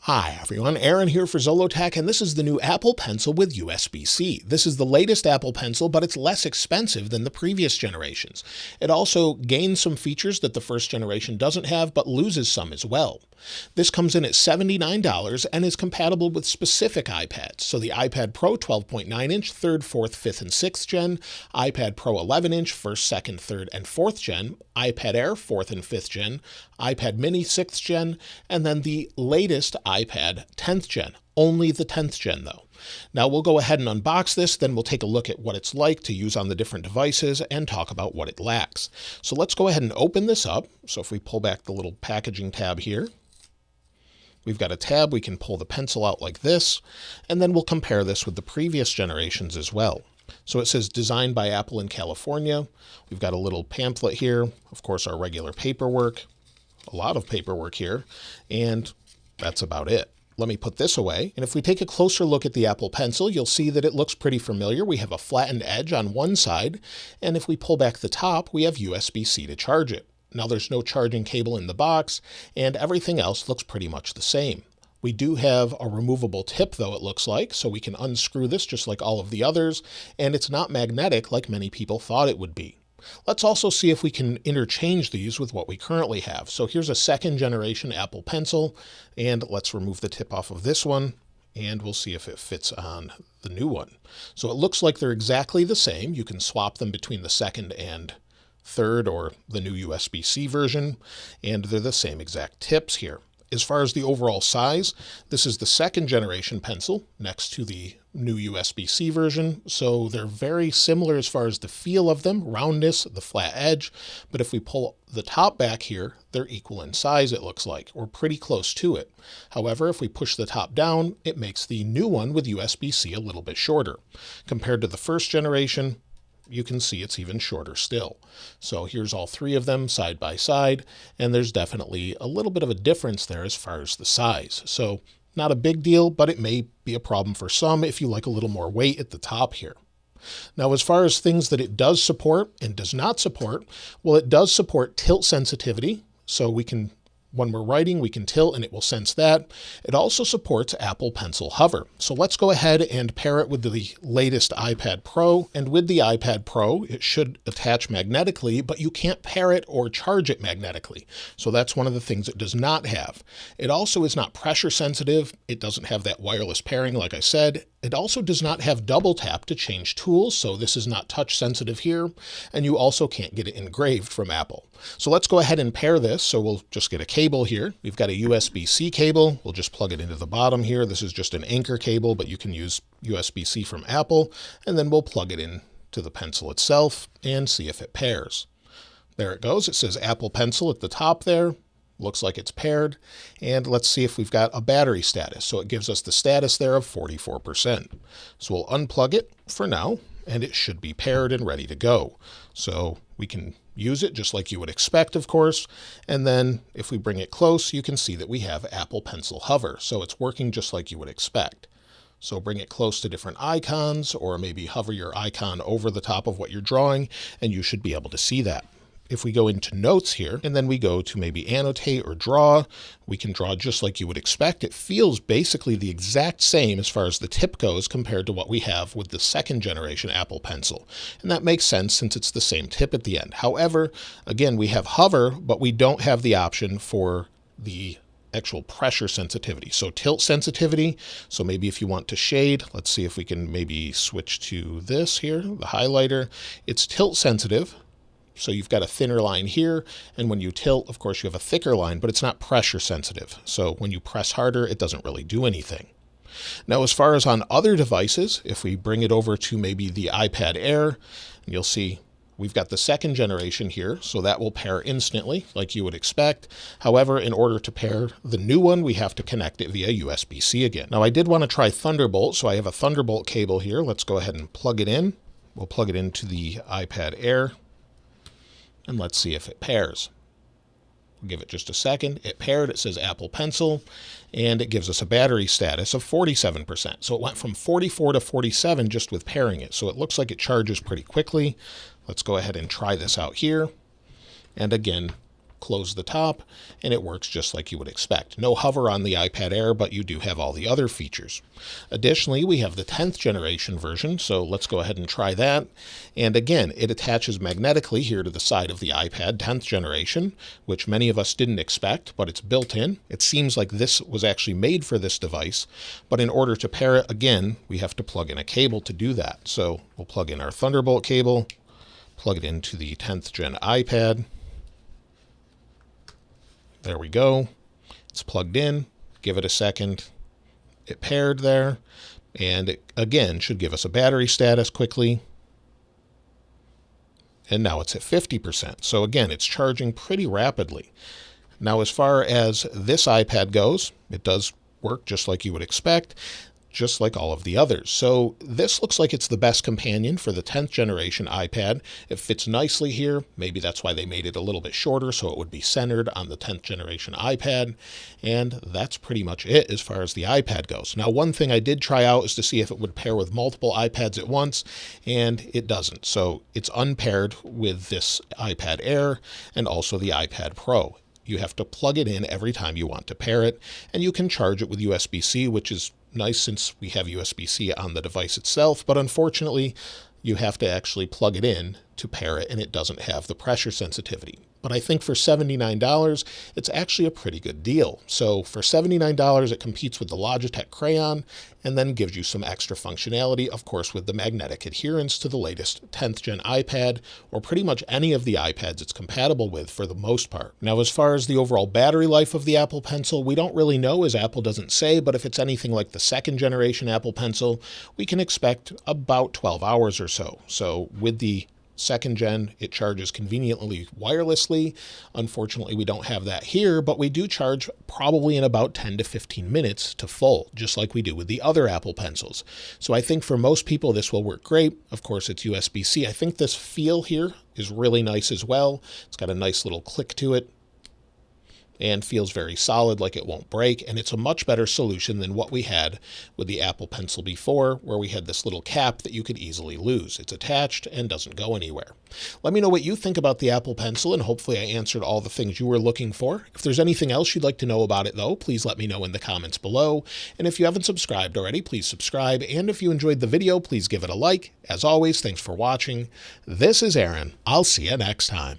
Hi everyone, Aaron here for Zollotech, and this is the new Apple Pencil with USB-C. This is the latest Apple Pencil, but it's less expensive than the previous generations. It also gains some features that the first generation doesn't have, but loses some as well. This comes in at $79 and is compatible with specific iPads. So the iPad Pro 12.9-inch, 3rd, 4th, 5th, and 6th gen, iPad Pro 11-inch, 1st, 2nd, 3rd, and 4th gen, iPad Air 4th and 5th gen, iPad Mini 6th gen, and then the latest iPad 10th gen. Only the 10th gen though. Now we'll go ahead and unbox this, then we'll take a look at what it's like to use on the different devices and talk about what it lacks. So let's go ahead and open this up. So if we pull back the little packaging tab here, we've got a tab, we can pull the pencil out like this, and then we'll compare this with the previous generations as well. So it says designed by Apple in California. We've got a little pamphlet here, of course our regular paperwork, a lot of paperwork here, and that's about it. Let me put this away. And if we take a closer look at the Apple Pencil, you'll see that it looks pretty familiar. We have a flattened edge on one side, and if we pull back the top, we have USB-C to charge it. Now there's no charging cable in the box, and everything else looks pretty much the same. We do have a removable tip though, it looks like, so we can unscrew this just like all of the others, and it's not magnetic like many people thought it would be. Let's also see if we can interchange these with what we currently have. So here's a 2nd generation Apple Pencil, and let's remove the tip off of this one, and we'll see if it fits on the new one. So it looks like they're exactly the same. You can swap them between the 2nd and 3rd or the new USB-C version, and they're the same exact tips here. As far as the overall size, this is the 2nd generation pencil next to the new USB-C version. So they're very similar as far as the feel of them, roundness, the flat edge. But if we pull the top back here, they're equal in size, it looks like, or pretty close to it. However, if we push the top down, it makes the new one with USB-C a little bit shorter. Compared to the 1st generation, you can see it's even shorter still. So here's all three of them side by side, and there's definitely a little bit of a difference there as far as the size. So not a big deal, but it may be a problem for some if you like a little more weight at the top here. Now, as far as things that it does support and does not support, well, it does support tilt sensitivity. So we can, when we're writing, we can tilt and it will sense that. It also supports Apple Pencil Hover. So let's go ahead and pair it with the latest iPad Pro. And with the iPad Pro, it should attach magnetically, but you can't pair it or charge it magnetically. So that's one of the things it does not have. It also is not pressure sensitive. It doesn't have that wireless pairing, like I said. It also does not have double tap to change tools, so this is not touch sensitive here, and you also can't get it engraved from Apple. So let's go ahead and pair this. So we'll just get a cable here. We've got a USB-C cable. We'll just plug it into the bottom here. This is just an anchor cable, but you can use USB-C from Apple, and then we'll plug it in to the pencil itself and see if it pairs. There it goes. It says Apple Pencil at the top there. Looks like it's paired, and let's see if we've got a battery status. So it gives us the status there of 44%. So we'll unplug it for now, and it should be paired and ready to go. So we can use it just like you would expect, of course. And then if we bring it close, you can see that we have Apple Pencil Hover. So it's working just like you would expect. So bring it close to different icons, or maybe hover your icon over the top of what you're drawing, and you should be able to see that. If we go into notes here, and then we go to maybe annotate or draw, we can draw just like you would expect. It feels basically the exact same as far as the tip goes compared to what we have with the 2nd generation Apple Pencil. And that makes sense since it's the same tip at the end. However, again, we have hover, but we don't have the option for the actual pressure sensitivity. So tilt sensitivity. So maybe if you want to shade, let's see if we can maybe switch to this here, the highlighter. It's tilt sensitive. So you've got a thinner line here, and when you tilt, of course, you have a thicker line, but it's not pressure sensitive. So when you press harder, it doesn't really do anything. Now, as far as on other devices, if we bring it over to maybe the iPad Air, you'll see we've got the 2nd generation here, so that will pair instantly, like you would expect. However, in order to pair the new one, we have to connect it via USB-C again. Now, I did want to try Thunderbolt, so I have a Thunderbolt cable here. Let's go ahead and plug it in. We'll plug it into the iPad Air. And let's see if it pairs. We'll give it just a second. It paired. It says Apple Pencil, and it gives us a battery status of 47%. So it went from 44 to 47 just with pairing it. So it looks like it charges pretty quickly. Let's go ahead and try this out here. And again, close the top, and it works just like you would expect. No hover on the iPad Air, but you do have all the other features. Additionally, we have the 10th generation version, so let's go ahead and try that. And again, it attaches magnetically here to the side of the iPad, 10th generation, which many of us didn't expect, but it's built in. It seems like this was actually made for this device, but in order to pair it, again, we have to plug in a cable to do that. So we'll plug in our Thunderbolt cable, plug it into the 10th gen iPad. There we go. It's plugged in. Give it a second. It paired there. And it, again, should give us a battery status quickly. And now it's at 50%. So again, it's charging pretty rapidly. Now, as far as this iPad goes, it does work just like you would expect, just like all of the others. So this looks like it's the best companion for the 10th generation iPad. It fits nicely here. Maybe that's why they made it a little bit shorter, so it would be centered on the 10th generation iPad. And that's pretty much it as far as the iPad goes. Now, one thing I did try out is to see if it would pair with multiple iPads at once, and it doesn't. So it's unpaired with this iPad Air and also the iPad Pro. You have to plug it in every time you want to pair it, and you can charge it with USB-C, which is nice since we have USB-C on the device itself, but unfortunately, you have to actually plug it in to pair it, and it doesn't have the pressure sensitivity. But I think for $79, it's actually a pretty good deal. So for $79, it competes with the Logitech Crayon and then gives you some extra functionality, of course, with the magnetic adherence to the latest 10th gen iPad, or pretty much any of the iPads it's compatible with for the most part. Now, as far as the overall battery life of the Apple Pencil, we don't really know, as Apple doesn't say, but if it's anything like the second generation Apple Pencil, we can expect about 12 hours or so. So with the second gen, it charges conveniently wirelessly. Unfortunately, we don't have that here, but we do charge probably in about 10 to 15 minutes to full, just like we do with the other Apple Pencils. So I think for most people, this will work great. Of course, it's USB-C. I think this feel here is really nice as well. It's got a nice little click to it and feels very solid, like it won't break. And it's a much better solution than what we had with the Apple Pencil before, where we had this little cap that you could easily lose. It's attached and doesn't go anywhere. Let me know what you think about the Apple Pencil, and hopefully I answered all the things you were looking for. If there's anything else you'd like to know about it, though, please let me know in the comments below. And if you haven't subscribed already, please subscribe. And if you enjoyed the video, please give it a like. As always, thanks for watching. This is Aaron. I'll see you next time.